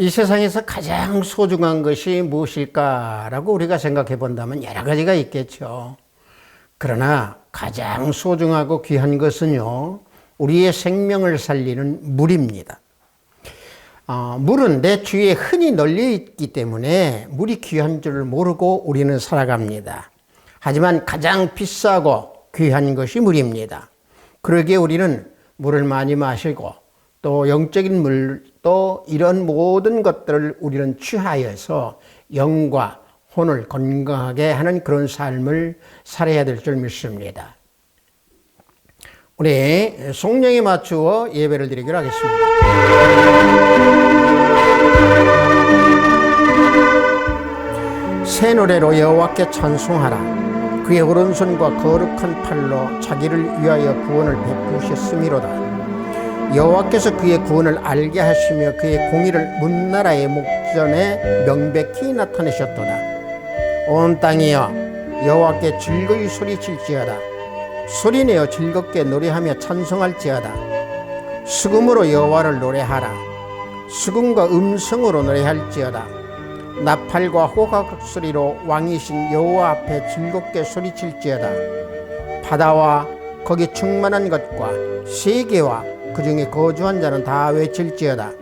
이 세상에서 가장 소중한 것이 무엇일까라고 우리가 생각해 본다면 여러 가지가 있겠죠. 그러나 가장 소중하고 귀한 것은요, 우리의 생명을 살리는 물입니다. 물은 내 주위에 흔히 널려 있기 때문에 물이 귀한 줄 모르고 우리는 살아갑니다. 하지만 가장 비싸고 귀한 것이 물입니다. 그러기에 우리는 물을 많이 마시고 또 영적인 물, 또 이런 모든 것들을 우리는 취하여서 영과 혼을 건강하게 하는 그런 삶을 살아야 될 줄 믿습니다. 우리 성령에 맞추어 예배를 드리기로 하겠습니다. 새 노래로 여호와께 찬송하라. 그의 오른손과 거룩한 팔로 자기를 위하여 구원을 베푸셨음이로다. 여호와께서 그의 구원을 알게 하시며 그의 공의를 문나라의 목전에 명백히 나타내셨도다. 온 땅이여 여호와께 즐거이 소리칠지어다. 소리내어 즐겁게 노래하며 찬송할지어다. 수금으로 여호와를 노래하라. 수금과 음성으로 노래할지어다. 나팔과 호각 소리로 왕이신 여호와 앞에 즐겁게 소리칠지어다. 바다와 거기 충만한 것과 세계와 그 중에 거주한 자는 다 외칠지어다.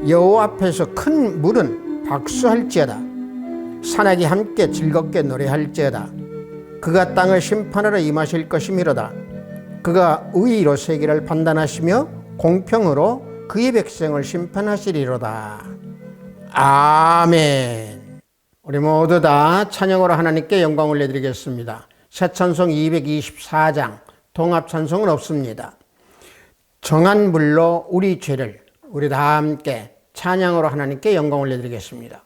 여호와 앞에서 큰 물은 박수할지어다. 산악이 함께 즐겁게 노래할지어다. 그가 땅을 심판하러 임하실 것이미로다. 그가 의의로 세계를 판단하시며 공평으로 그의 백성을 심판하시리로다. 아멘. 우리 모두 다 찬양으로 하나님께 영광 올려드리겠습니다. 새 찬송 224장, 통합 찬송은 없습니다. 정한 물로 우리 죄를 우리 다 함께 찬양으로 하나님께 영광 올려드리겠습니다.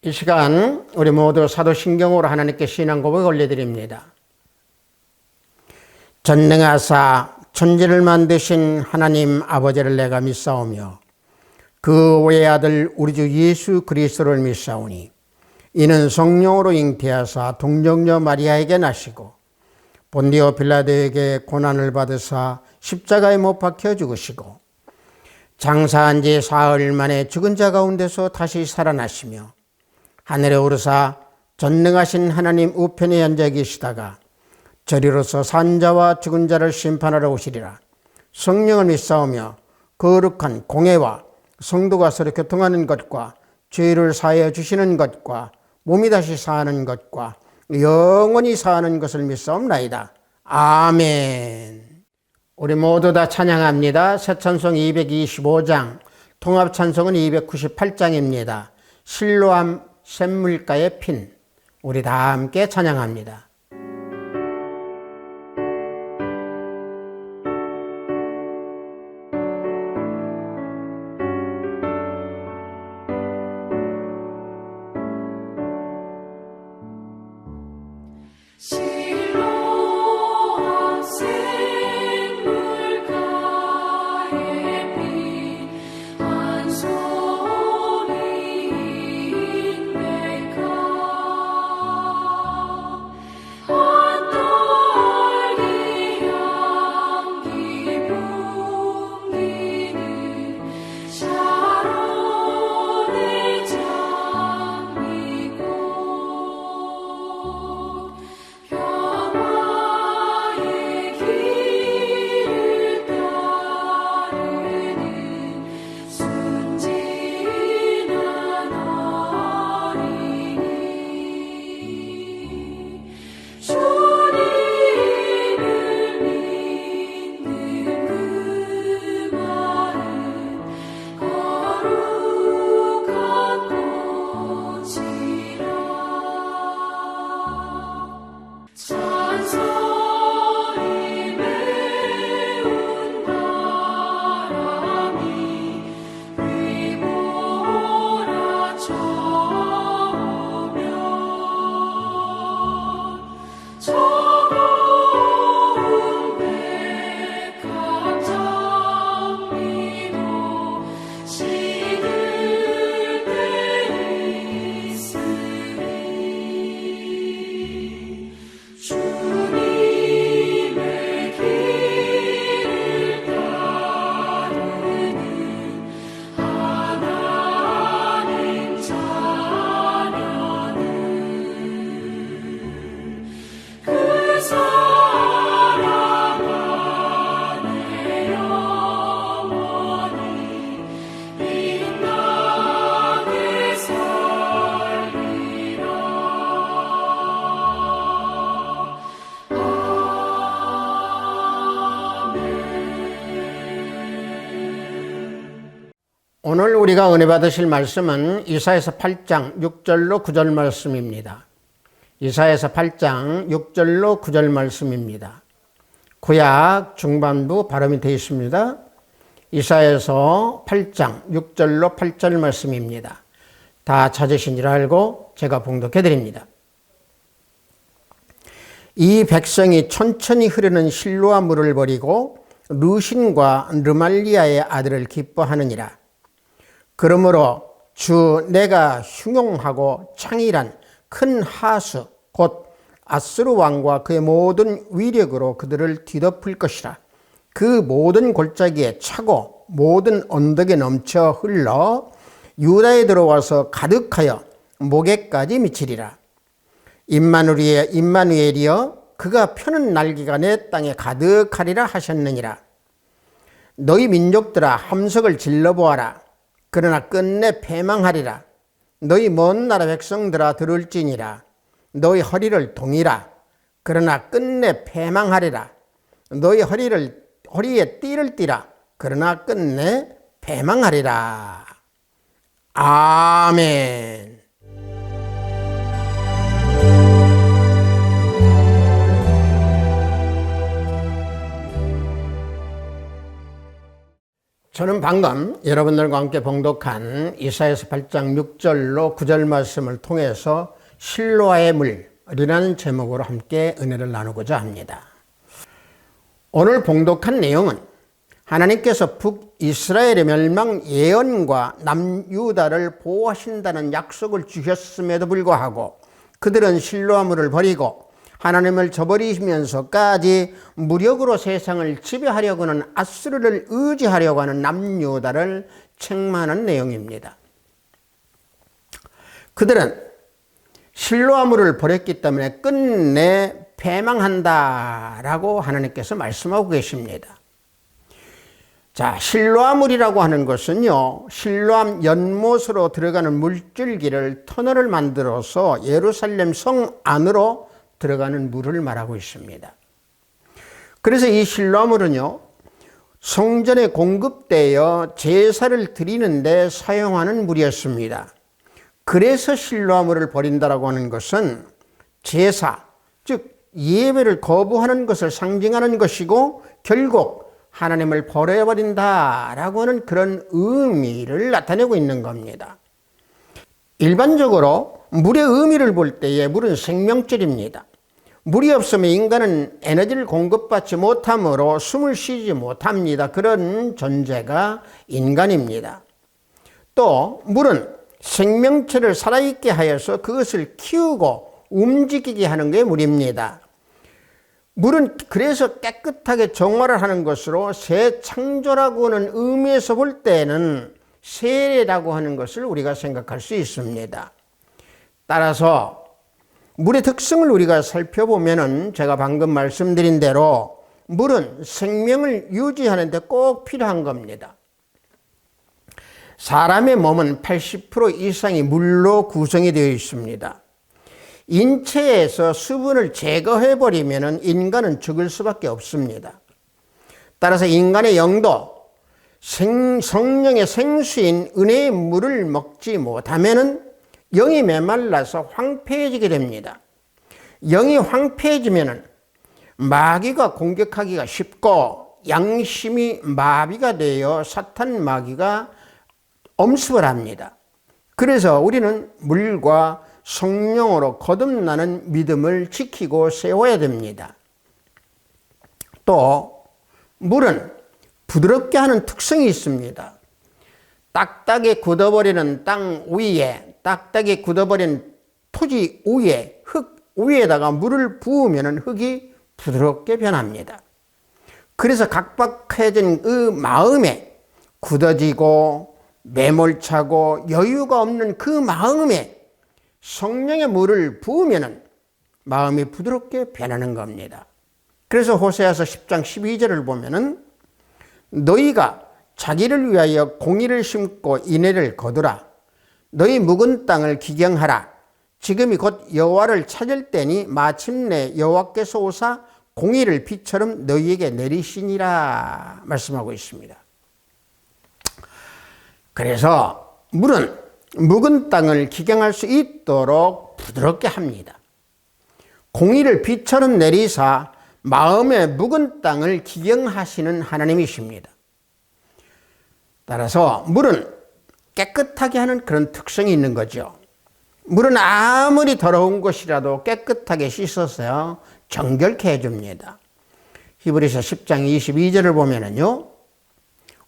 이 시간 우리 모두 사도신경으로 하나님께 신앙 고백 올려드립니다. 전능하사 천지를 만드신 하나님 아버지를 내가 믿사오며 그 외아들 우리 주 예수 그리스도를 믿사오니 이는 성령으로 잉태하사 동정녀 마리아에게 나시고 본디오 빌라도에게 고난을 받으사 십자가에 못 박혀 죽으시고 장사한 지 사흘 만에 죽은 자 가운데서 다시 살아나시며 하늘에 오르사 전능하신 하나님 우편에 앉아 계시다가 저리로서 산 자와 죽은 자를 심판하러 오시리라. 성령을 믿사오며 거룩한 공회와 성도가 서로 교통하는 것과 죄를 사하여 주시는 것과 몸이 다시 사는 것과 영원히 사는 것을 믿사옵나이다. 아멘. 우리 모두 다 찬양합니다. 새 찬송 225장, 통합 찬송은 298장입니다. 실로암 샘물가의 핀. 우리 다 함께 찬양합니다. 오늘 우리가 은혜 받으실 말씀은 이사야서 8장 6절로 9절 말씀입니다. 이사야서 8장 6절로 9절 말씀입니다. 구약 중반부 발음이 되어 있습니다. 이사야서 8장 6절로 8절 말씀입니다. 다 찾으신 줄 알고 제가 봉독해 드립니다. 이 백성이 천천히 흐르는 실로암 물을 버리고 르신과 르말리아의 아들을 기뻐하느니라. 그러므로 주 내가 흉용하고 창일한 큰 하수 곧 아스루 왕과 그의 모든 위력으로 그들을 뒤덮을 것이라. 그 모든 골짜기에 차고 모든 언덕에 넘쳐 흘러 유다에 들어와서 가득하여 목에까지 미치리라. 임마누엘이여 그가 펴는 날개가 내 땅에 가득하리라 하셨느니라. 너희 민족들아 함석을 질러보아라. 그러나 끝내 패망하리라. 너희 먼 나라 백성들아 들을지니라. 너희 허리를 동이라. 그러나 끝내 패망하리라. 너희 허리에 띠를 띠라. 그러나 끝내 패망하리라. 아멘. 저는 방금 여러분들과 함께 봉독한 이사야서 8장 6절로 9절 말씀을 통해서 실로아의 물이라는 제목으로 함께 은혜를 나누고자 합니다. 오늘 봉독한 내용은 하나님께서 북이스라엘의 멸망 예언과 남유다를 보호하신다는 약속을 주셨음에도 불구하고 그들은 실로암 물을 버리고 하나님을 저버리면서까지 무력으로 세상을 지배하려고 하는 아수르를 의지하려고 하는 남유다를 책망하는 내용입니다. 그들은 실로암 물을 버렸기 때문에 끝내 패망한다라고 하나님께서 말씀하고 계십니다. 자, 실로아물이라고 하는 것은요, 실로암 연못으로 들어가는 물줄기를 터널을 만들어서 예루살렘 성 안으로 들어가는 물을 말하고 있습니다. 그래서 이 실로아물은요, 성전에 공급되어 제사를 드리는데 사용하는 물이었습니다. 그래서 실로아물을 버린다라고 하는 것은 제사, 즉 예배를 거부하는 것을 상징하는 것이고 결국 하나님을 버려버린다라고 하는 그런 의미를 나타내고 있는 겁니다. 일반적으로 물의 의미를 볼 때에 물은 생명줄입니다. 물이 없으면 인간은 에너지를 공급받지 못하므로 숨을 쉬지 못합니다. 그런 존재가 인간입니다. 또 물은 생명체를 살아있게 하여서 그것을 키우고 움직이게 하는 게 물입니다. 물은 그래서 깨끗하게 정화를 하는 것으로 새 창조라고 하는 의미에서 볼 때는 세례라고 하는 것을 우리가 생각할 수 있습니다. 따라서 물의 특성을 우리가 살펴보면은 제가 방금 말씀드린 대로 물은 생명을 유지하는 데 꼭 필요한 겁니다. 사람의 몸은 80% 이상이 물로 구성이 되어 있습니다. 인체에서 수분을 제거해버리면 인간은 죽을 수밖에 없습니다. 따라서 인간의 영도 성령의 생수인 은혜의 물을 먹지 못하면 영이 메말라서 황폐해지게 됩니다. 영이 황폐해지면 마귀가 공격하기가 쉽고 양심이 마비가 되어 사탄 마귀가 엄습을 합니다. 그래서 우리는 물과 성령으로 거듭나는 믿음을 지키고 세워야 됩니다. 또 물은 부드럽게 하는 특성이 있습니다. 딱딱이 굳어버리는 땅 위에, 딱딱이 굳어버린 토지 위에, 흙 위에다가 물을 부으면 흙이 부드럽게 변합니다. 그래서 각박해진 그 마음에 굳어지고 매몰차고 여유가 없는 그 마음에 성령의 물을 부으면 마음이 부드럽게 변하는 겁니다. 그래서 호세아서 10장 12절을 보면은 너희가 자기를 위하여 공의를 심고 인애를 거두라. 너희 묵은 땅을 기경하라. 지금이 곧 여호와를 찾을 때니 마침내 여호와께서 오사 공의를 비처럼 너희에게 내리시니라 말씀하고 있습니다. 그래서 물은 묵은 땅을 기경할 수 있도록 부드럽게 합니다. 공의를 비처럼 내리사 마음의 묵은 땅을 기경하시는 하나님이십니다. 따라서 물은 깨끗하게 하는 그런 특성이 있는 거죠. 물은 아무리 더러운 것이라도 깨끗하게 씻어서 정결케 해줍니다. 히브리서 10장 22절을 보면은요,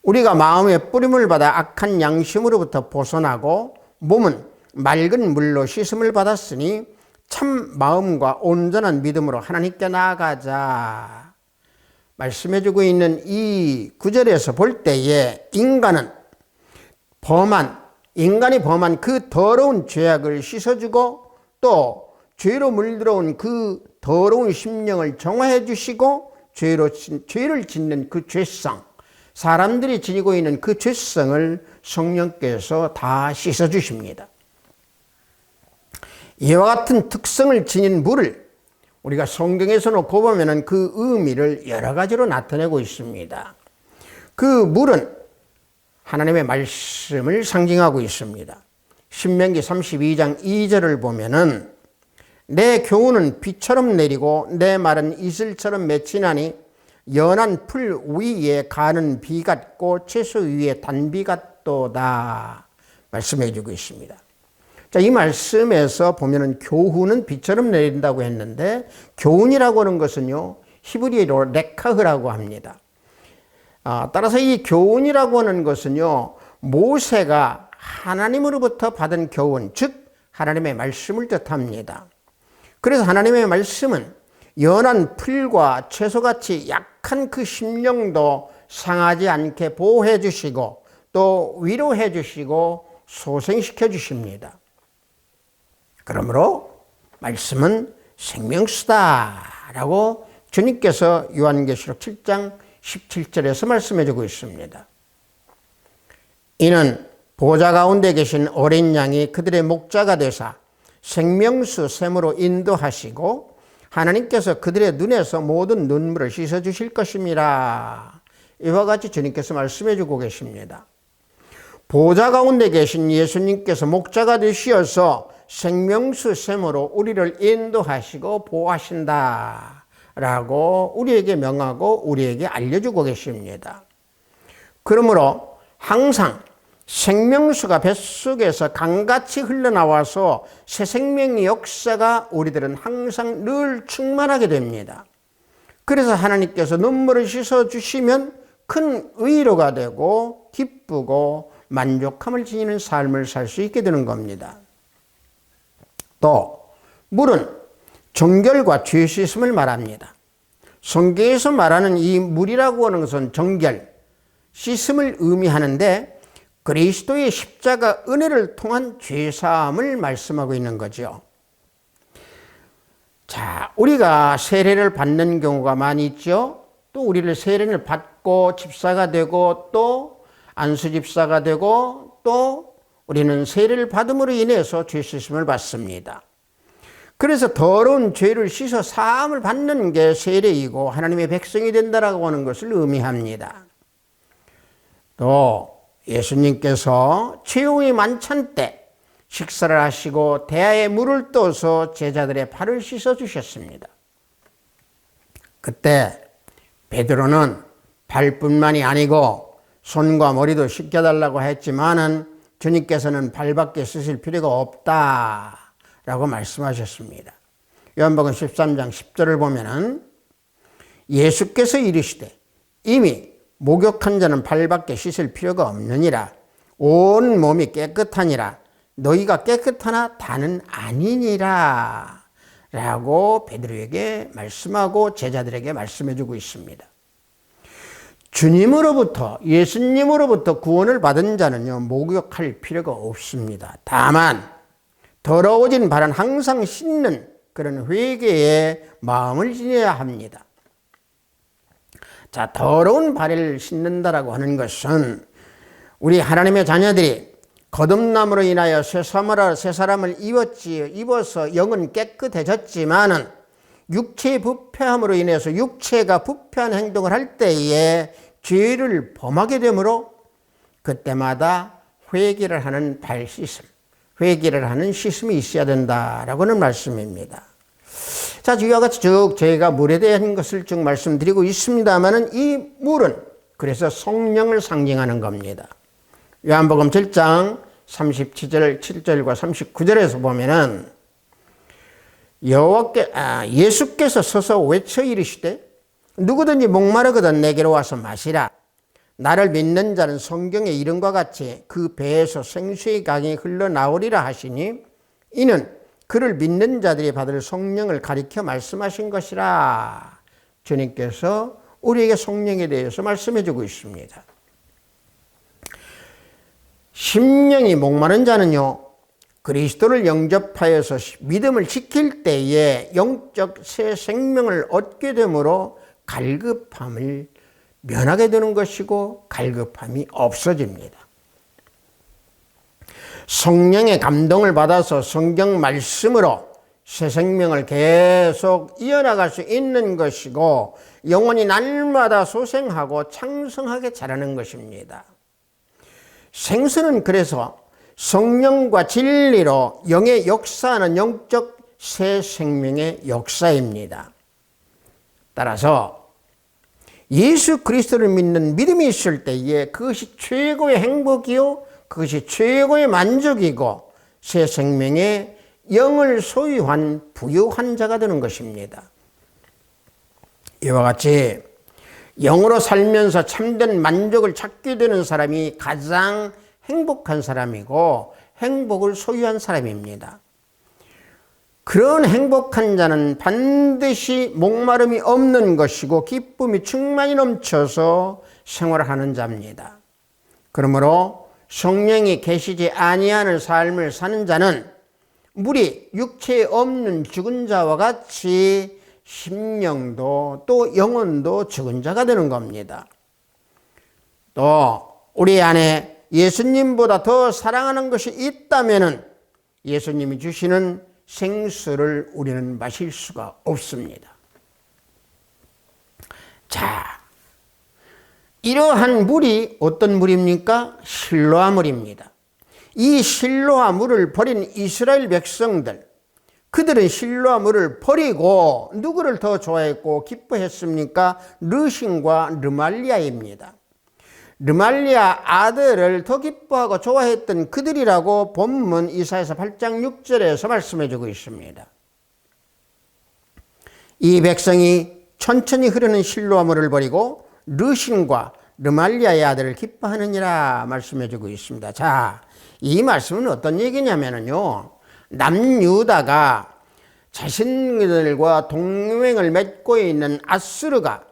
우리가 마음의 뿌림을 받아 악한 양심으로부터 벗어나고 몸은 맑은 물로 씻음을 받았으니 참 마음과 온전한 믿음으로 하나님께 나아가자 말씀해주고 있는 이 구절에서 볼 때에 인간이 범한 그 더러운 죄악을 씻어주고 또 죄로 물들어온 그 더러운 심령을 정화해 주시고 죄를 짓는 그 죄성, 사람들이 지니고 있는 그 죄성을 성령께서 다 씻어주십니다. 이와 같은 특성을 지닌 물을 우리가 성경에서 놓고 보면 그 의미를 여러 가지로 나타내고 있습니다. 그 물은 하나님의 말씀을 상징하고 있습니다. 신명기 32장 2절을 보면은 내 교훈은 비처럼 내리고 내 말은 이슬처럼 맺히나니 연한 풀 위에 가는 비 같고 채소 위에 단비 같도다 말씀해 주고 있습니다. 자, 이 말씀에서 보면은 교훈은 비처럼 내린다고 했는데 교훈이라고 하는 것은요 히브리어로 레카흐라고 합니다. 따라서 이 교훈이라고 하는 것은요 모세가 하나님으로부터 받은 교훈, 즉 하나님의 말씀을 뜻합니다. 그래서 하나님의 말씀은 연한 풀과 채소같이 약한 그 심령도 상하지 않게 보호해 주시고 또 위로해 주시고 소생시켜 주십니다. 그러므로 말씀은 생명수다라고 주님께서 요한계시록 7장 17절에서 말씀해주고 있습니다. 이는 보좌 가운데 계신 어린 양이 그들의 목자가 되사 생명수 샘으로 인도하시고 하나님께서 그들의 눈에서 모든 눈물을 씻어주실 것입니다. 이와 같이 주님께서 말씀해주고 계십니다. 보좌 가운데 계신 예수님께서 목자가 되시어서 생명수 샘으로 우리를 인도하시고 보호하신다 라고 우리에게 명하고 우리에게 알려주고 계십니다. 그러므로 항상 생명수가 뱃속에서 강같이 흘러나와서 새 생명의 역사가 우리들은 항상 늘 충만하게 됩니다. 그래서 하나님께서 눈물을 씻어주시면 큰 위로가 되고 기쁘고 만족함을 지니는 삶을 살 수 있게 되는 겁니다. 또 물은 정결과 죄 씻음을 말합니다. 성경에서 말하는 이 물이라고 하는 것은 정결, 씻음을 의미하는데 그리스도의 십자가 은혜를 통한 죄사함을 말씀하고 있는 거죠. 자, 우리가 세례를 받는 경우가 많이 있죠. 또 우리를 세례를 받고 집사가 되고 또 안수 집사가 되고 또 우리는 세례를 받음으로 인해서 죄 씻음을 받습니다. 그래서 더러운 죄를 씻어 사함을 받는 게 세례이고 하나님의 백성이 된다라고 하는 것을 의미합니다. 또 예수님께서 최후의 만찬 때 식사를 하시고 대야에 물을 떠서 제자들의 발을 씻어 주셨습니다. 그때 베드로는 발뿐만이 아니고 손과 머리도 씻겨달라고 했지만은 주님께서는 발밖에 씻을 필요가 없다라고 말씀하셨습니다. 요한복음 13장 10절을 보면은 예수께서 이르시되 이미 목욕한 자는 발밖에 씻을 필요가 없느니라. 온 몸이 깨끗하니라. 너희가 깨끗하나 다는 아니니라. 라고 베드로에게 말씀하고 제자들에게 말씀해주고 있습니다. 주님으로부터 예수님으로부터 구원을 받은 자는요 목욕할 필요가 없습니다. 다만 더러워진 발은 항상 씻는 그런 회개의 마음을 지녀야 합니다. 자, 더러운 발을 씻는다라고 하는 것은 우리 하나님의 자녀들이 거듭남으로 인하여 새 사람을 입어서 영은 깨끗해졌지만은 육체의 부패함으로 인해서 육체가 부패한 행동을 할 때에 죄를 범하게 되므로 그때마다 회개를 하는 발 씻음, 회개를 하는 씻음이 있어야 된다라고는 말씀입니다. 자, 이와 같이 쭉 저희가 물에 대한 것을 쭉 말씀드리고 있습니다만은 이 물은 그래서 성령을 상징하는 겁니다. 요한복음 7장 37절, 7절과 39절에서 보면은 예수께서 서서 외쳐 이르시되 누구든지 목마르거든 내게로 와서 마시라. 나를 믿는 자는 성경의 이름과 같이 그 배에서 생수의 강이 흘러나오리라 하시니 이는 그를 믿는 자들이 받을 성령을 가리켜 말씀하신 것이라. 주님께서 우리에게 성령에 대해서 말씀해 주고 있습니다. 심령이 목마른 자는요 그리스도를 영접하여서 믿음을 지킬 때에 영적 새 생명을 얻게 되므로 갈급함을 면하게 되는 것이고 갈급함이 없어집니다. 성령의 감동을 받아서 성경 말씀으로 새 생명을 계속 이어나갈 수 있는 것이고 영혼이 날마다 소생하고 창성하게 자라는 것입니다. 생수는 그래서 성령과 진리로 영의 역사하는 영적 새 생명의 역사입니다. 따라서 예수 그리스도를 믿는 믿음이 있을 때에 그것이 최고의 행복이요 그것이 최고의 만족이고 새 생명의 영을 소유한 부유한 자가 되는 것입니다. 이와 같이 영으로 살면서 참된 만족을 찾게 되는 사람이 가장 행복한 사람이고 행복을 소유한 사람입니다. 그런 행복한 자는 반드시 목마름이 없는 것이고 기쁨이 충만히 넘쳐서 생활하는 자입니다. 그러므로 성령이 계시지 아니하는 삶을 사는 자는 물이 육체에 없는 죽은 자와 같이 심령도 또 영혼도 죽은 자가 되는 겁니다. 또 우리 안에 예수님보다 더 사랑하는 것이 있다면 예수님이 주시는 생수를 우리는 마실 수가 없습니다. 자, 이러한 물이 어떤 물입니까? 실로아 물입니다. 이 실로아 물을 버린 이스라엘 백성들, 그들은 실로아 물을 버리고 누구를 더 좋아했고 기뻐했습니까? 르신과 르말리아입니다. 르말리아 아들을 더 기뻐하고 좋아했던 그들이라고 본문 이사야서 8장 6절에서 말씀해 주고 있습니다. 이 백성이 천천히 흐르는 실로아 물을 버리고 르신과 르말리아의 아들을 기뻐하느니라 말씀해 주고 있습니다. 자, 이 말씀은 어떤 얘기냐면요, 남유다가 자신들과 동맹을 맺고 있는 아수르가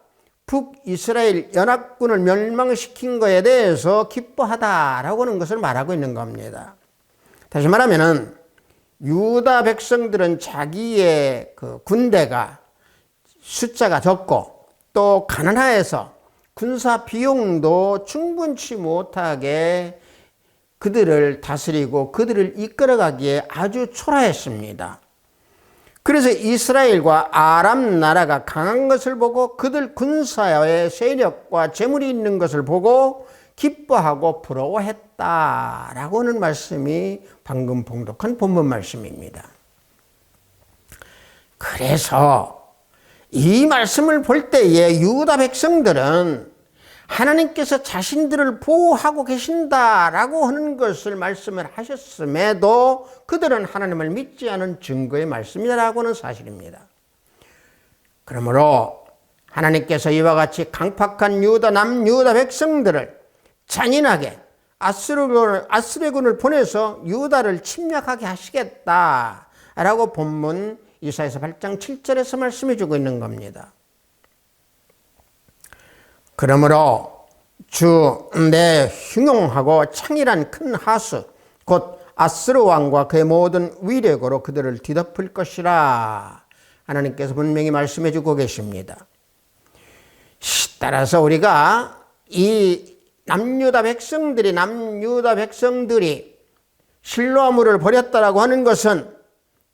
북이스라엘 연합군을 멸망시킨 것에 대해서 기뻐하다라고 하는 것을 말하고 있는 겁니다. 다시 말하면 유다 백성들은 자기의 그 군대가 숫자가 적고 또 가난해서 군사 비용도 충분치 못하게 그들을 다스리고 그들을 이끌어가기에 아주 초라했습니다. 그래서 이스라엘과 아람 나라가 강한 것을 보고 그들 군사의 세력과 재물이 있는 것을 보고 기뻐하고 부러워했다라고 하는 말씀이 방금 봉독한 본문 말씀입니다. 그래서 이 말씀을 볼 때에 유다 백성들은 하나님께서 자신들을 보호하고 계신다라고 하는 것을 말씀을 하셨음에도 그들은 하나님을 믿지 않은 증거의 말씀이라고 하는 사실입니다. 그러므로 하나님께서 이와 같이 강팍한 유다 남유다 백성들을 잔인하게 아수르군을 보내서 유다를 침략하게 하시겠다라고 본문 이사야서 8장 7절에서 말씀해 주고 있는 겁니다. 그러므로 주 내 흉용하고 창일한 큰 하수 곧 아스르 왕과 그의 모든 위력으로 그들을 뒤덮을 것이라 하나님께서 분명히 말씀해 주고 계십니다. 따라서 우리가 이 남유다 백성들이 실로아 물을 버렸다라고 하는 것은,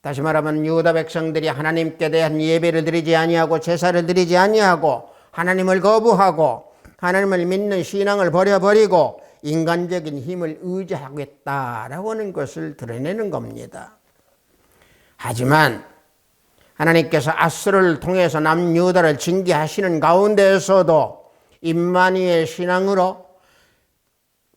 다시 말하면 유다 백성들이 하나님께 대한 예배를 드리지 아니하고 제사를 드리지 아니하고 하나님을 거부하고 하나님을 믿는 신앙을 버려버리고 인간적인 힘을 의지하겠다라고 하는 것을 드러내는 겁니다. 하지만 하나님께서 아수르를 통해서 남유다를 징계하시는 가운데에서도 임마누엘 신앙으로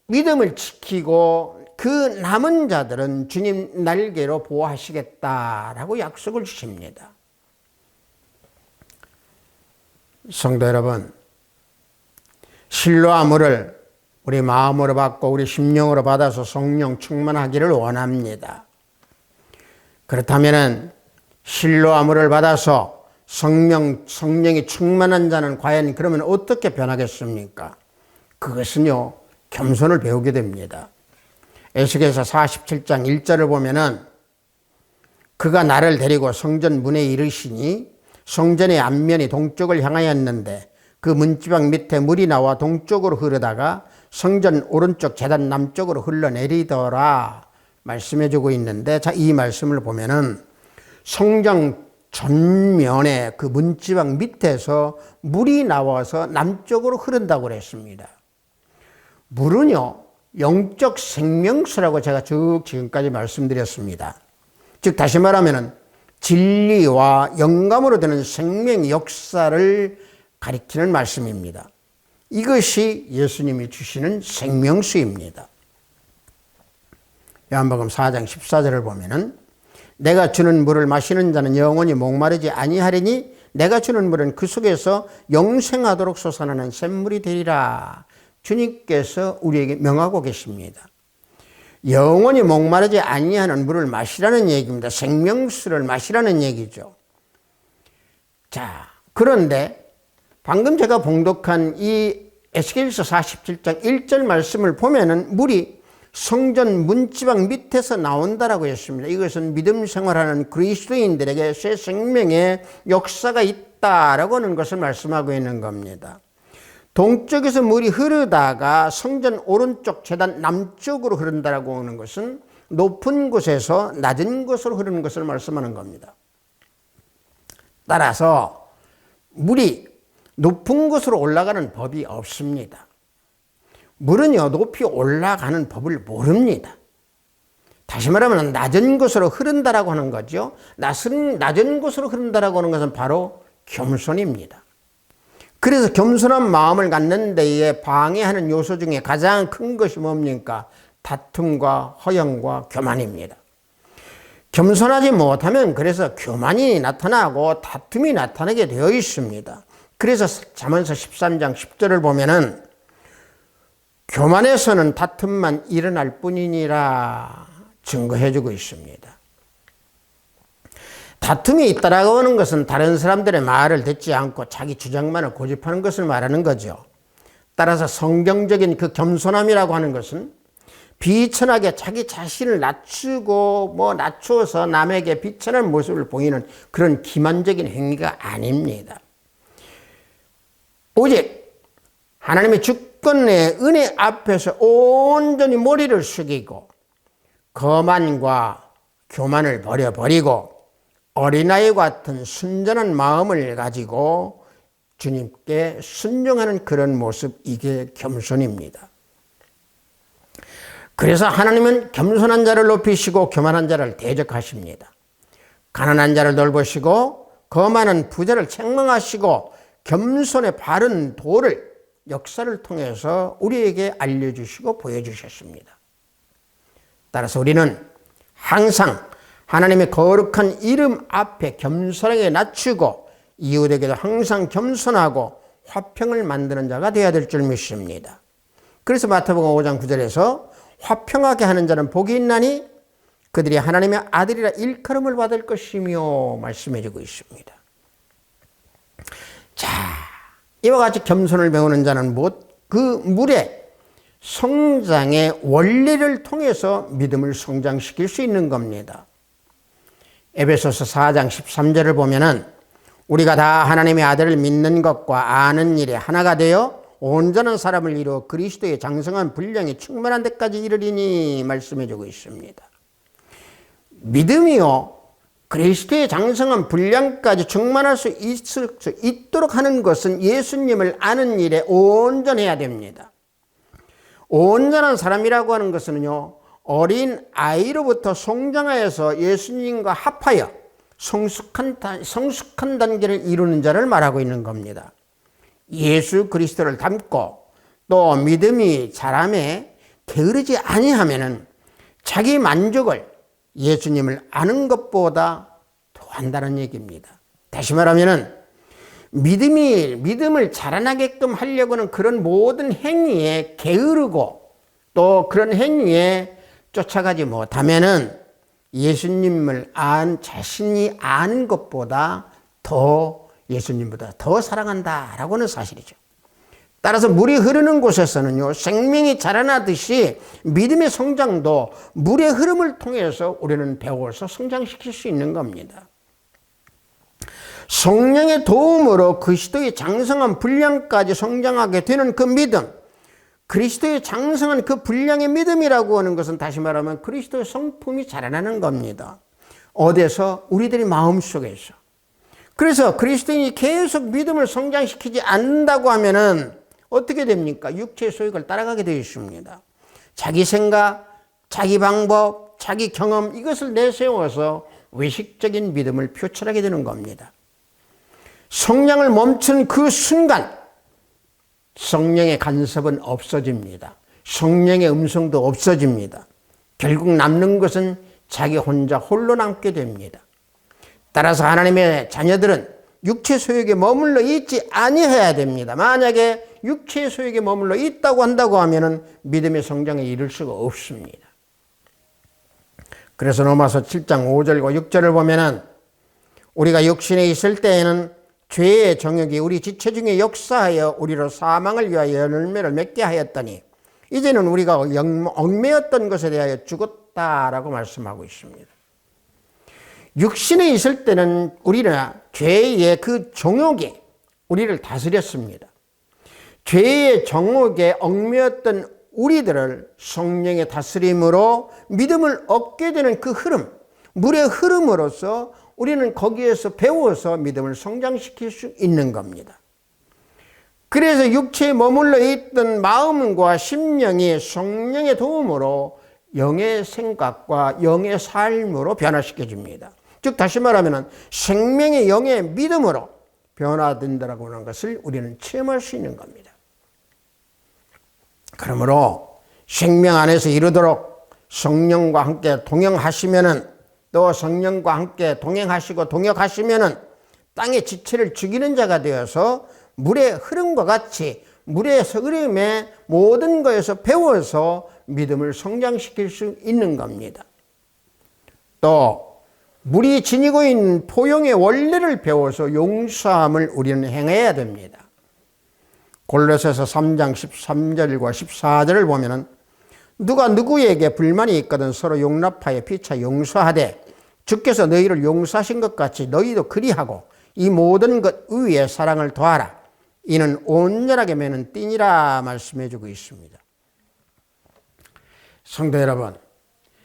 믿음을 지키고 그 남은 자들은 주님 날개로 보호하시겠다라고 약속을 주십니다. 성도 여러분, 실로아 물을 우리 마음으로 받고 우리 심령으로 받아서 성령 충만하기를 원합니다. 그렇다면 실로아 물을 받아서 성령이 충만한 자는 과연 그러면 어떻게 변하겠습니까? 그것은요, 겸손을 배우게 됩니다. 에스겔서 47장 1절을 보면은 그가 나를 데리고 성전 문에 이르시니 성전의 앞면이 동쪽을 향하였는데 그 문지방 밑에 물이 나와 동쪽으로 흐르다가 성전 오른쪽 제단 남쪽으로 흘러내리더라 말씀해 주고 있는데, 자, 이 말씀을 보면은 성전 전면에 그 문지방 밑에서 물이 나와서 남쪽으로 흐른다고 그랬습니다. 물은요, 영적 생명수라고 제가 쭉 지금까지 말씀드렸습니다. 즉 다시 말하면 진리와 영감으로 되는 생명 역사를 가리키는 말씀입니다. 이것이 예수님이 주시는 생명수입니다. 요한복음 4장 14절을 보면은 내가 주는 물을 마시는 자는 영원히 목마르지 아니하리니 내가 주는 물은 그 속에서 영생하도록 솟아나는 샘물이 되리라. 주님께서 우리에게 명하고 계십니다. 영원히 목마르지 아니하는 물을 마시라는 얘기입니다. 생명수를 마시라는 얘기죠. 자, 그런데 방금 제가 봉독한 이 에스겔서 47장 1절 말씀을 보면은 물이 성전 문지방 밑에서 나온다라고 했습니다. 이것은 믿음 생활하는 그리스도인들에게 새 생명의 역사가 있다라고 하는 것을 말씀하고 있는 겁니다. 동쪽에서 물이 흐르다가 성전 오른쪽 제단 남쪽으로 흐른다라고 하는 것은 높은 곳에서 낮은 곳으로 흐르는 것을 말씀하는 겁니다. 따라서 물이 높은 곳으로 올라가는 법이 없습니다. 물은요, 높이 올라가는 법을 모릅니다. 다시 말하면 낮은 곳으로 흐른다라고 하는 거죠. 낮은 곳으로 흐른다라고 하는 것은 바로 겸손입니다. 그래서 겸손한 마음을 갖는 데에 방해하는 요소 중에 가장 큰 것이 뭡니까? 다툼과 허영과 교만입니다. 겸손하지 못하면 그래서 교만이 나타나고 다툼이 나타나게 되어 있습니다. 그래서 잠언서 13장 10절을 보면은 교만에서는 다툼만 일어날 뿐이니라 증거해주고 있습니다. 다툼이 있다라고 하는 것은 다른 사람들의 말을 듣지 않고 자기 주장만을 고집하는 것을 말하는 거죠. 따라서 성경적인 그 겸손함이라고 하는 것은 비천하게 자기 자신을 낮추고 낮추어서 남에게 비천한 모습을 보이는 그런 기만적인 행위가 아닙니다. 오직 하나님의 주권의 은혜 앞에서 온전히 머리를 숙이고 거만과 교만을 버려버리고 어린아이 같은 순전한 마음을 가지고 주님께 순종하는 그런 모습, 이게 겸손입니다. 그래서 하나님은 겸손한 자를 높이시고 교만한 자를 대적하십니다. 가난한 자를 돌보시고 거만한 부자를 책망하시고 겸손의 바른 도를 역사를 통해서 우리에게 알려주시고 보여주셨습니다. 따라서 우리는 항상 하나님의 거룩한 이름 앞에 겸손하게 낮추고 이웃에게도 항상 겸손하고 화평을 만드는 자가 되어야 될 줄 믿습니다. 그래서 마태복음 5장 9절에서 화평하게 하는 자는 복이 있나니 그들이 하나님의 아들이라 일컬음을 받을 것이며 말씀해 주고 있습니다. 자, 이와 같이 겸손을 배우는 자는 그 물의 성장의 원리를 통해서 믿음을 성장시킬 수 있는 겁니다. 에베소서 4장 13절을 보면은 우리가 다 하나님의 아들을 믿는 것과 아는 일에 하나가 되어 온전한 사람을 이루어 그리스도의 장성한 분량이 충만한 데까지 이르리니 말씀해 주고 있습니다. 믿음이요, 그리스도의 장성한 분량까지 충만할 수 있도록 하는 것은 예수님을 아는 일에 온전해야 됩니다. 온전한 사람이라고 하는 것은요, 어린 아이로부터 성장하여서 예수님과 합하여 성숙한 단계를 이루는 자를 말하고 있는 겁니다. 예수 그리스도를 닮고 또 믿음이 자람에 게으르지 아니하면은 자기 만족을 예수님을 아는 것보다 더한다는 얘기입니다. 다시 말하면은 믿음을 자라나게끔 하려고 하는 그런 모든 행위에 게으르고 또 그런 행위에 쫓아가지 못하면은 예수님을 자신이 아는 것보다 예수님보다 더 사랑한다라고 하는 사실이죠. 따라서 물이 흐르는 곳에서는요, 생명이 자라나듯이 믿음의 성장도 물의 흐름을 통해서 우리는 배워서 성장시킬 수 있는 겁니다. 성령의 도움으로 그리스도의 장성한 분량까지 성장하게 되는 그 믿음, 그리스도의 장성한 그 분량의 믿음이라고 하는 것은 다시 말하면 그리스도의 성품이 자라나는 겁니다. 어디서? 우리들의 마음속에서. 그래서 그리스도인이 계속 믿음을 성장시키지 않는다고 하면은 어떻게 됩니까? 육체의 소욕을 따라가게 되어 있습니다. 자기 생각, 자기 방법, 자기 경험, 이것을 내세워서 외식적인 믿음을 표출하게 되는 겁니다. 성령을 멈춘 그 순간 성령의 간섭은 없어집니다. 성령의 음성도 없어집니다. 결국 남는 것은 자기 혼자 홀로 남게 됩니다. 따라서 하나님의 자녀들은 육체 소욕에 머물러 있지 아니해야 됩니다. 만약에 육체의 소욕에 머물러 있다고 한다고 하면은 믿음의 성장에 이를 수가 없습니다. 그래서 로마서 7장 5절과 6절을 보면은 우리가 육신에 있을 때에는 죄의 정욕이 우리 지체 중에 역사하여 우리로 사망을 위하여 열매를 맺게 하였더니 이제는 우리가 얽매였던 것에 대하여 죽었다라고 말씀하고 있습니다. 육신에 있을 때는 우리는 죄의 그 정욕에 우리를 다스렸습니다. 죄의 정욕에 얽매였던 우리들을 성령의 다스림으로 믿음을 얻게 되는 그 흐름, 물의 흐름으로서 우리는 거기에서 배워서 믿음을 성장시킬 수 있는 겁니다. 그래서 육체에 머물러 있던 마음과 심령이 성령의 도움으로 영의 생각과 영의 삶으로 변화시켜줍니다. 즉 다시 말하면 생명의 영의 믿음으로 변화된다고 하는 것을 우리는 체험할 수 있는 겁니다. 그러므로 생명 안에서 이루도록 성령과 함께 동행하시면은, 또 성령과 함께 동행하시고 동역하시면은 땅의 지체를 죽이는 자가 되어서 물의 흐름과 같이 물의 흐름의 모든 것에서 배워서 믿음을 성장시킬 수 있는 겁니다. 또 물이 지니고 있는 포용의 원리를 배워서 용서함을 우리는 행해야 됩니다. 골로새서 3장 13절과 14절을 보면은 누가 누구에게 불만이 있거든 서로 용납하여 피차 용서하되 주께서 너희를 용서하신 것 같이 너희도 그리하고 이 모든 것 위에 사랑을 더하라. 이는 온전하게 매는 띠니라 말씀해 주고 있습니다. 성도 여러분,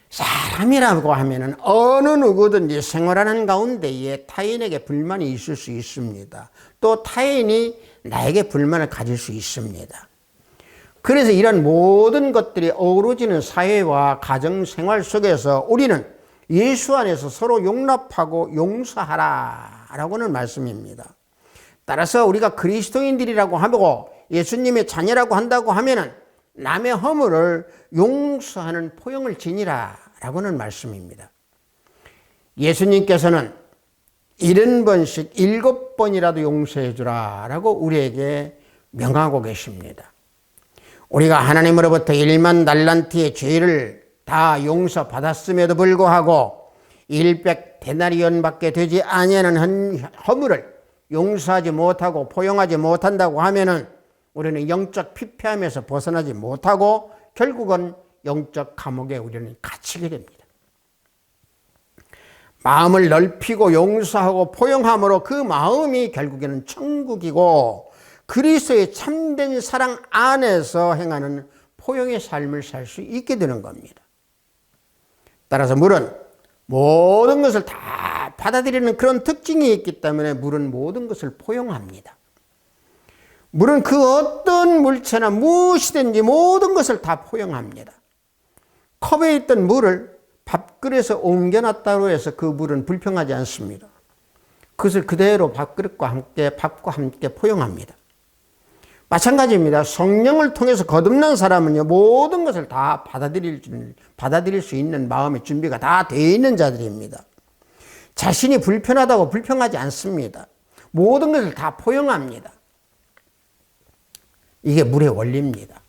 사람이라고 하면은 어느 누구든지 생활하는 가운데에 타인에게 불만이 있을 수 있습니다. 또 타인이 나에게 불만을 가질 수 있습니다. 그래서 이런 모든 것들이 어우러지는 사회와 가정생활 속에서 우리는 예수 안에서 서로 용납하고 용서하라라고는 말씀입니다. 따라서 우리가 그리스도인들이라고 하고 예수님의 자녀라고 한다고 하면은 남의 허물을 용서하는 포용을 지니라라고는 말씀입니다. 예수님께서는 70번씩 7번이라도 용서해 주라라고 우리에게 명하고 계십니다. 우리가 하나님으로부터 1만 달란트의 죄를 다 용서받았음에도 불구하고 100데나리온밖에 되지 아니하는 허물을 용서하지 못하고 포용하지 못한다고 하면은 우리는 영적 피폐함에서 벗어나지 못하고 결국은 영적 감옥에 우리는 갇히게 됩니다. 마음을 넓히고 용서하고 포용함으로 그 마음이 결국에는 천국이고 그리스도의 참된 사랑 안에서 행하는 포용의 삶을 살 수 있게 되는 겁니다. 따라서 물은 모든 것을 다 받아들이는 그런 특징이 있기 때문에 물은 모든 것을 포용합니다. 물은 그 어떤 물체나 무엇이든지 모든 것을 다 포용합니다. 컵에 있던 물을 밥그릇에 옮겨놨다고 해서 그 물은 불평하지 않습니다. 그것을 그대로 밥과 함께 포용합니다. 마찬가지입니다. 성령을 통해서 거듭난 사람은요, 모든 것을 다 받아들일 수 있는 마음의 준비가 다 되어 있는 자들입니다. 자신이 불편하다고 불평하지 않습니다. 모든 것을 다 포용합니다. 이게 물의 원리입니다.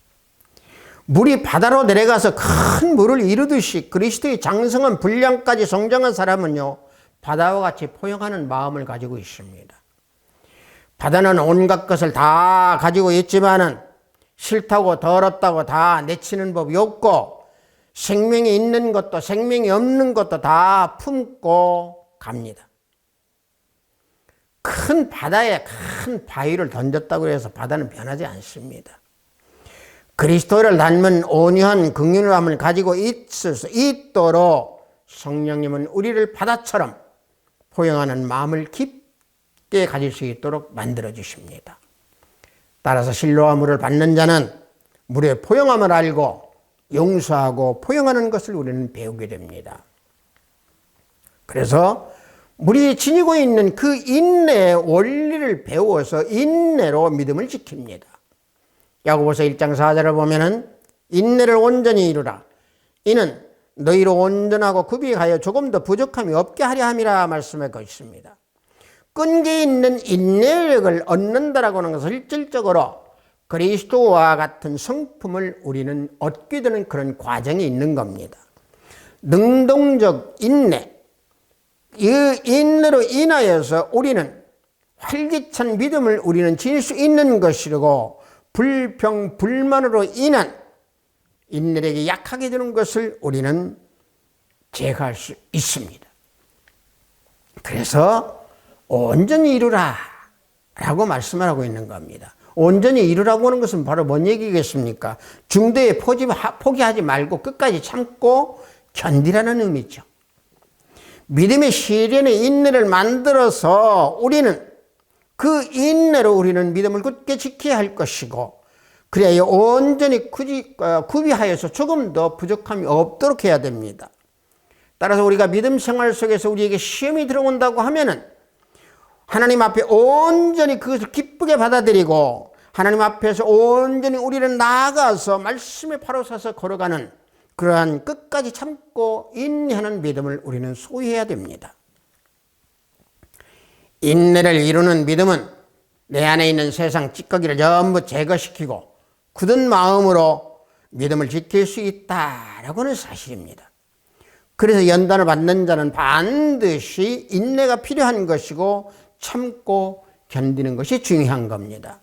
물이 바다로 내려가서 큰 물을 이루듯이 그리스도의 장성한 분량까지 성장한 사람은요, 바다와 같이 포용하는 마음을 가지고 있습니다. 바다는 온갖 것을 다 가지고 있지만은 싫다고 더럽다고 다 내치는 법이 없고 생명이 있는 것도 생명이 없는 것도 다 품고 갑니다. 큰 바다에 큰 바위를 던졌다고 해서 바다는 변하지 않습니다. 그리스도를 닮은 온유한 긍휼함을 가지고 있도록 성령님은 우리를 바다처럼 포용하는 마음을 깊게 가질 수 있도록 만들어 주십니다. 따라서 실로와 물을 받는 자는 물의 포용함을 알고 용서하고 포용하는 것을 우리는 배우게 됩니다. 그래서 물이 지니고 있는 그 인내의 원리를 배워서 인내로 믿음을 지킵니다. 야고보서 1장 4절을 보면은 인내를 온전히 이루라. 이는 너희로 온전하고 구비하여 조금 더 부족함이 없게 하려 함이라 말씀하고 있습니다. 끈기 있는 인내력을 얻는다라고 하는 것은 실질적으로 그리스도와 같은 성품을 우리는 얻게 되는 그런 과정이 있는 겁니다. 능동적 인내, 이 인내로 인하여서 우리는 활기찬 믿음을 우리는 지닐 수 있는 것이고 불평, 불만으로 인한 인내력이 약하게 되는 것을 우리는 제거할 수 있습니다. 그래서 온전히 이루라 라고 말씀을 하고 있는 겁니다. 온전히 이루라고 하는 것은 바로 뭔 얘기겠습니까? 중도에 포기하지 말고 끝까지 참고 견디라는 의미죠. 믿음의 시련의 인내를 만들어서 우리는 그 인내로 우리는 믿음을 굳게 지켜야 할 것이고, 그래야 온전히 구비하여서 조금 더 부족함이 없도록 해야 됩니다. 따라서 우리가 믿음 생활 속에서 우리에게 시험이 들어온다고 하면은 하나님 앞에 온전히 그것을 기쁘게 받아들이고 하나님 앞에서 온전히 우리를 나아가서 말씀에 바로 서서 걸어가는 그러한 끝까지 참고 인내하는 믿음을 우리는 소유해야 됩니다. 인내를 이루는 믿음은 내 안에 있는 세상 찌꺼기를 전부 제거시키고 굳은 마음으로 믿음을 지킬 수 있다라고 하는 사실입니다. 그래서 연단을 받는 자는 반드시 인내가 필요한 것이고 참고 견디는 것이 중요한 겁니다.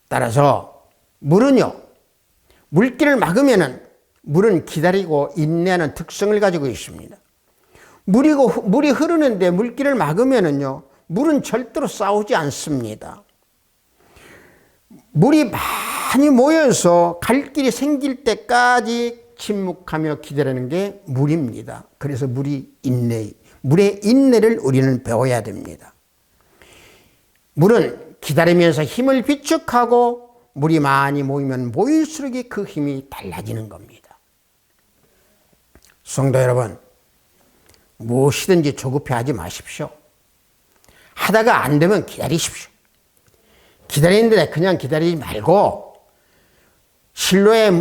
따라서 물은요, 물길을 막으면은 물은 기다리고 인내하는 특성을 가지고 있습니다. 물이 흐르는데 물길을 막으면은요, 물은 절대로 싸우지 않습니다. 물이 많이 모여서 갈 길이 생길 때까지 침묵하며 기다리는 게 물입니다. 그래서 물의 인내를 우리는 배워야 됩니다. 물은 기다리면서 힘을 비축하고 물이 많이 모이면 모일수록 그 힘이 달라지는 겁니다. 성도 여러분, 무엇이든지 조급해하지 마십시오. 하다가 안 되면 기다리십시오. 기다리는데 그냥 기다리지 말고 실로의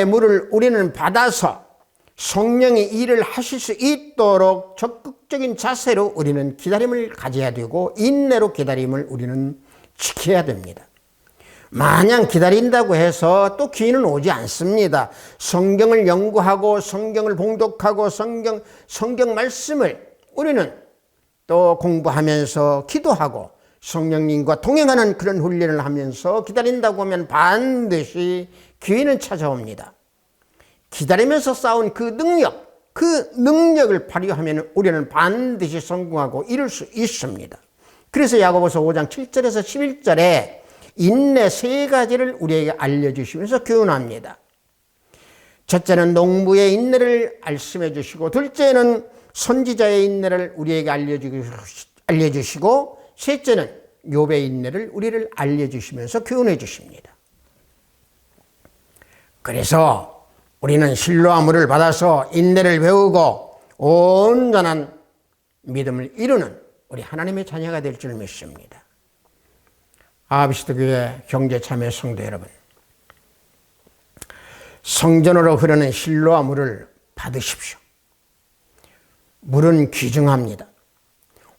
물을 우리는 받아서 성령이 일을 하실 수 있도록 적극적인 자세로 우리는 기다림을 가져야 되고 인내로 기다림을 우리는 지켜야 됩니다. 마냥 기다린다고 해서 또 기회는 오지 않습니다. 성경을 연구하고 성경을 봉독하고 성경 말씀을 우리는 또 공부하면서 기도하고 성령님과 동행하는 그런 훈련을 하면서 기다린다고 하면 반드시 기회는 찾아옵니다. 기다리면서 쌓은 그 능력을 발휘하면 우리는 반드시 성공하고 이룰 수 있습니다. 그래서 야고보서 5장 7절에서 11절에 인내 3가지를 우리에게 알려주시면서 교훈합니다. 첫째는 농부의 인내를 말씀해 주시고, 둘째는 선지자의 인내를 우리에게 알려주시고, 셋째는 욥의 인내를 우리를 알려주시면서 교훈해 주십니다. 그래서 우리는 실로아물을 받아서 인내를 배우고 온전한 믿음을 이루는 우리 하나님의 자녀가 될 줄 믿습니다. 아비스도교회 경제참여 성도 여러분, 성전으로 흐르는 실로와 물을 받으십시오. 물은 귀중합니다.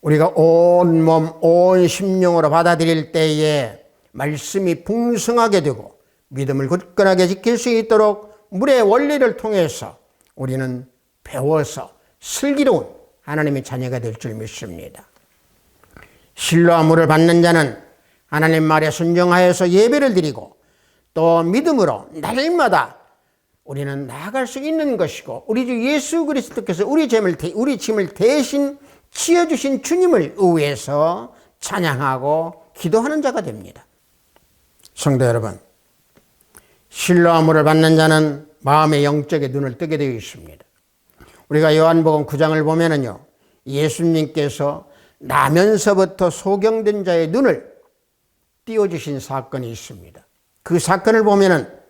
우리가 온 몸, 온 심령으로 받아들일 때에 말씀이 풍성하게 되고 믿음을 굳건하게 지킬 수 있도록 물의 원리를 통해서 우리는 배워서 슬기로운 하나님의 자녀가 될 줄 믿습니다. 실로와 물을 받는 자는 하나님 말에 순종하여서 예배를 드리고 또 믿음으로 날마다 우리는 나아갈 수 있는 것이고, 우리 주 예수 그리스도께서 우리 짐을 대신 지어주신 주님을 의해서 찬양하고 기도하는 자가 됩니다. 성도 여러분, 실로와 물을 받는 자는 마음의 영적인 눈을 뜨게 되어 있습니다. 우리가 요한복음 9장을 보면은요, 예수님께서 나면서부터 소경된 자의 눈을 띄워주신 사건이 있습니다. 그 사건을 보면은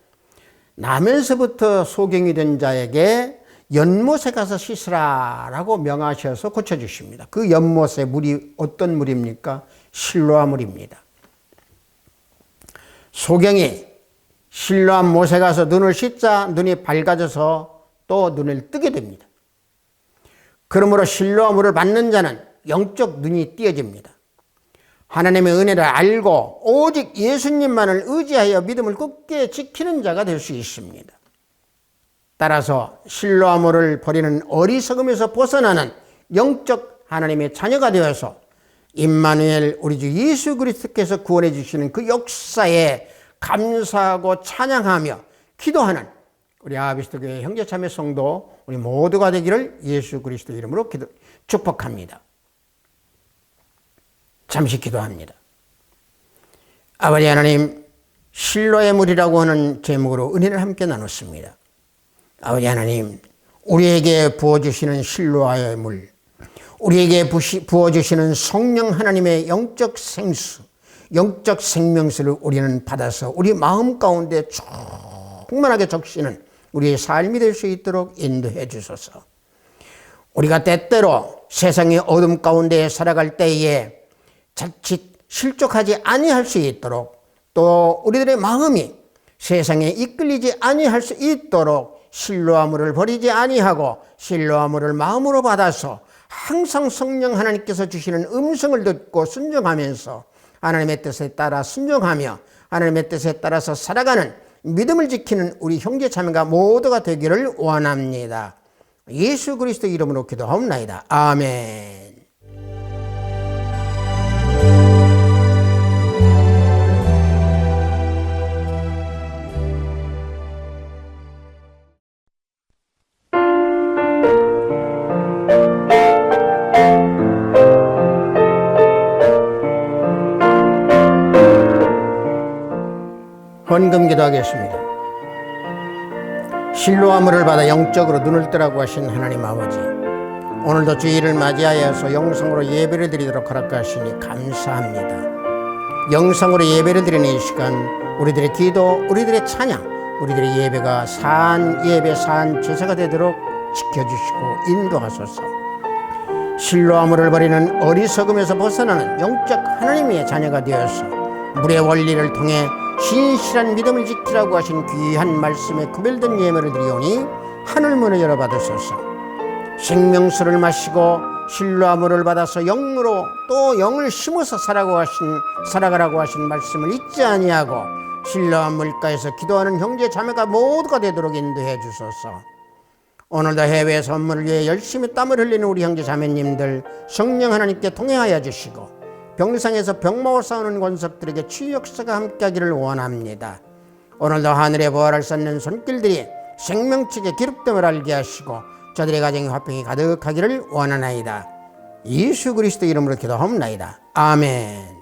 나면서부터 소경이 된 자에게 연못에 가서 씻으라라고 명하셔서 고쳐주십니다. 그 연못의 물이 어떤 물입니까? 실로아 물입니다. 소경이 실로아 못에 가서 눈을 씻자 눈이 밝아져서 또 눈을 뜨게 됩니다. 그러므로 실로아 물을 받는 자는 영적 눈이 띄어집니다. 하나님의 은혜를 알고 오직 예수님만을 의지하여 믿음을 굳게 지키는 자가 될 수 있습니다. 따라서 실로아 물을 버리는 어리석음에서 벗어나는 영적 하나님의 자녀가 되어서 임마누엘 우리 주 예수 그리스도께서 구원해 주시는 그 역사에 감사하고 찬양하며 기도하는 우리 하비스트교회 형제자매 성도 우리 모두가 되기를 예수 그리스도 이름으로 축복합니다. 잠시 기도합니다. 아버지 하나님, 실로의 물이라고 하는 제목으로 은혜를 함께 나눴습니다. 아버지 하나님, 우리에게 부어주시는 실로의 물, 우리에게 부어주시는 성령 하나님의 영적 생수, 영적 생명수를 우리는 받아서 우리 마음 가운데 충만하게 적시는 우리의 삶이 될 수 있도록 인도해 주소서. 우리가 때때로 세상의 어둠 가운데 살아갈 때에 자칫 실족하지 아니할 수 있도록, 또 우리들의 마음이 세상에 이끌리지 아니할 수 있도록 실로와 물을 버리지 아니하고 실로와 물을 마음으로 받아서 항상 성령 하나님께서 주시는 음성을 듣고 순종하면서 하나님의 뜻에 따라 순종하며 하나님의 뜻에 따라서 살아가는 믿음을 지키는 우리 형제 자매가 모두가 되기를 원합니다. 예수 그리스도 이름으로 기도하옵나이다. 아멘. 헌금 기도하겠습니다. 실로와 물을 받아 영적으로 눈을 뜨라고 하신 하나님 아버지, 오늘도 주일을 맞이하여서 영성으로 예배를 드리도록 허락하시니 감사합니다. 영성으로 예배를 드리는 이 시간, 우리들의 기도, 우리들의 찬양, 우리들의 예배가 산 예배, 산 제사가 되도록 지켜주시고 인도하소서. 실로와 물을 버리는 어리석음에서 벗어나는 영적 하나님의 자녀가 되어서 물의 원리를 통해 신실한 믿음을 지키라고 하신 귀한 말씀에 구별된 예물을 드리오니 하늘문을 열어받으소서. 생명수를 마시고 실로와 물을 받아서 영으로 또 영을 심어서 살아가라고 하신 말씀을 잊지 아니하고 실로와 물가에서 기도하는 형제 자매가 모두가 되도록 인도해 주소서. 오늘도 해외 선물을 위해 열심히 땀을 흘리는 우리 형제 자매님들 성령 하나님께 통행하여 주시고 병상에서 병마와 싸우는 권석들에게 치유 역사가 함께하기를 원합니다. 오늘도 하늘의 부활을 쌓는 손길들이 생명책에 기록됨을 알게 하시고 저들의 가정에 화평이 가득하기를 원하나이다. 예수 그리스도 이름으로 기도하옵나이다. 아멘.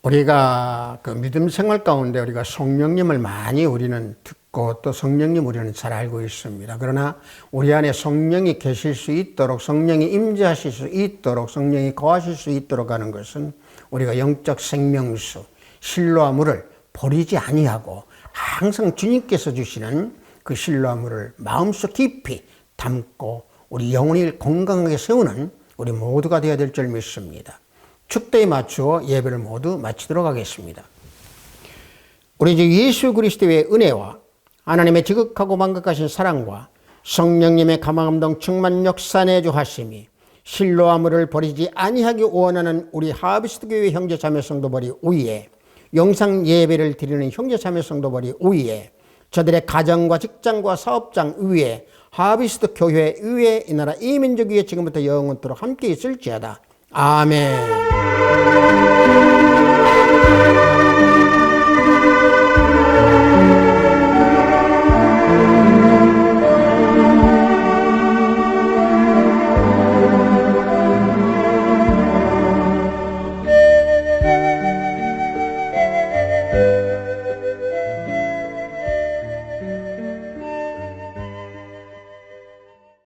우리가 그 믿음 생활 가운데 우리가 성령님을 많이 우리는 듣고 또 성령님 우리는 잘 알고 있습니다. 그러나 우리 안에 성령이 계실 수 있도록, 성령이 임재하실 수 있도록, 성령이 거하실 수 있도록 하는 것은 우리가 영적 생명수 실로와 물을 버리지 아니하고 항상 주님께서 주시는 그 실로와 물을 마음속 깊이 담고 우리 영혼을 건강하게 세우는 우리 모두가 되어야 될 줄 믿습니다. 축도에 맞추어 예배를 모두 마치도록 하겠습니다. 우리 주 예수 그리스도의 은혜와 하나님의 지극하고 만극하신 사랑과 성령님의 감화감동 충만 역사 내주 하심이 실로와 물을 버리지 아니하기 원하는 우리 하비스트 교회 형제 자매 성도들이 위에, 영상 예배를 드리는 형제 자매 성도들이 위에, 저들의 가정과 직장과 사업장 위에, 하비스트 교회 위에, 이 나라 이 민족 위에 지금부터 영원토록 함께 있을지어다. 아멘.